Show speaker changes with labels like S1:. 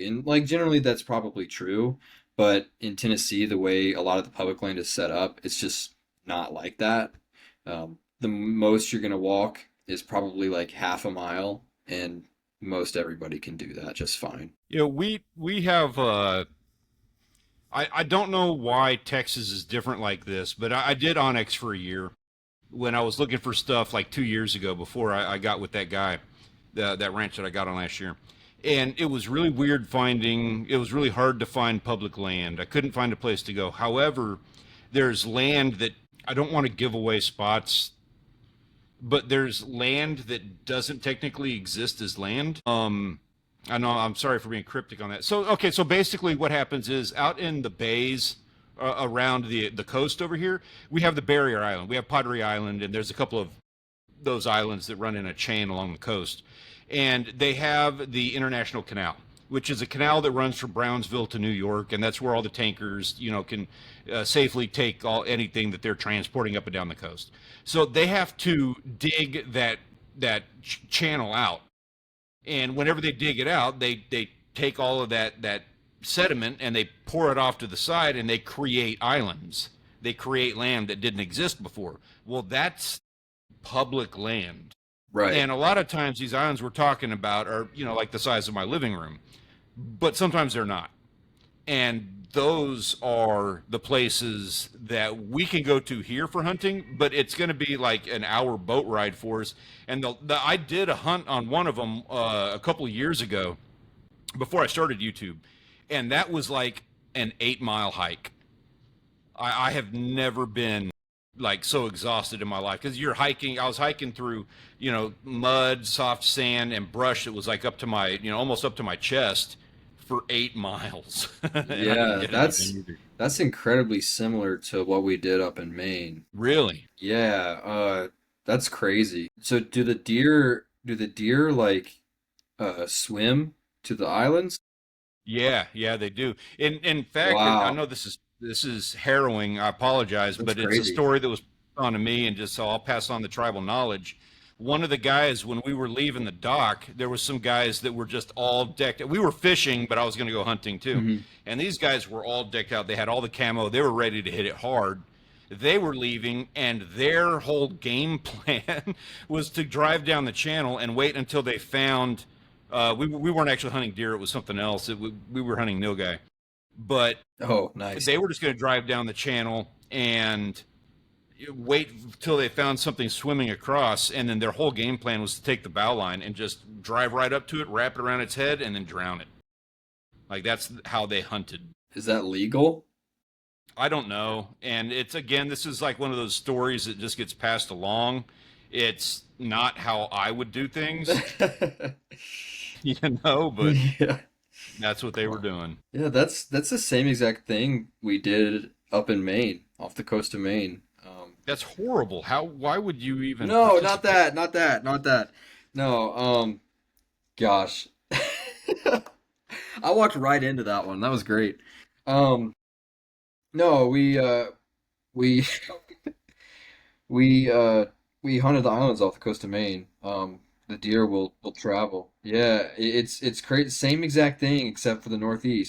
S1: And like generally that's probably true, but in Tennessee, the way a lot of the public land is set up, it's just not like that. The most you're gonna walk is probably like half a mile, and most everybody can do that just fine.
S2: We have I don't know why Texas is different like this, but I did Onyx for a year when I was looking for stuff like 2 years ago before I got with that guy, that ranch that I got on last year. And it was really weird finding, it was really hard to find public land. I couldn't find a place to go. However, there's land that I don't want to give away spots, but there's land that doesn't technically exist as land. I know I'm sorry for being cryptic on that. So okay, so basically what happens is out in the bays around the coast over here, we have the barrier island. We have Pottery Island, and there's a couple of those islands that run in a chain along the coast. And they have the International Canal, which is a canal that runs from Brownsville to New York, and that's where all the tankers, can safely take anything that they're transporting up and down the coast. So they have to dig that channel out, and whenever they dig it out, they take all of that sediment and they pour it off to the side, and they create islands. They create land that didn't exist before. Well, that's public land.
S1: Right.
S2: And a lot of times these islands we're talking about are, like the size of my living room, but sometimes they're not. And those are the places that we can go to here for hunting, but it's going to be like an hour boat ride for us. And I did a hunt on one of them a couple of years ago before I started YouTube, and that was like an 8 mile hike. I have never been like so exhausted in my life because you're hiking. I was hiking through, mud, soft sand, and brush that was like up to my, almost up to my chest for 8 miles, and I didn't
S1: Yeah,
S2: get anything either.
S1: that's incredibly similar to what we did up in Maine.
S2: Really?
S1: Yeah, that's crazy. So do the deer like swim to the islands?
S2: Yeah, yeah, they do. In fact, and I
S1: Wow,
S2: know this is harrowing. I apologize,
S1: that's
S2: but it's a
S1: crazy.
S2: story that was put on to me, and just so I'll pass on the tribal knowledge. One of the guys, when we were leaving the dock, there was some guys that were just all decked. We were fishing, but I was going to go hunting too.
S1: Hmm.
S2: And these guys were all decked out. They had all the camo. They were ready to hit it hard. They were leaving, and their whole game plan was to drive down the channel and wait until they found. We weren't actually hunting deer; it was something else. We were hunting nilgai, but
S1: Oh, nice.
S2: they were just going to drive down the channel and wait till they found something swimming across, and then their whole game plan was to take the bow line and just drive right up to it, wrap it around its head, and then drown it. Like that's how they hunted.
S1: Is that legal?
S2: I don't know. And it's again, this is like one of those stories that just gets passed along. It's not how I would do things, but
S1: Yeah.
S2: that's what they were doing.
S1: Yeah, that's the same exact thing we did up in Maine, off the coast of Maine.
S2: That's horrible. Why would you even
S1: No, not
S2: participate?
S1: that, not that, not that. No, gosh. I walked right into that one. That was great. Um, no, we we we hunted the islands off the coast of Maine. The deer will travel. Yeah, it's crazy. Same exact thing except for the Northeast.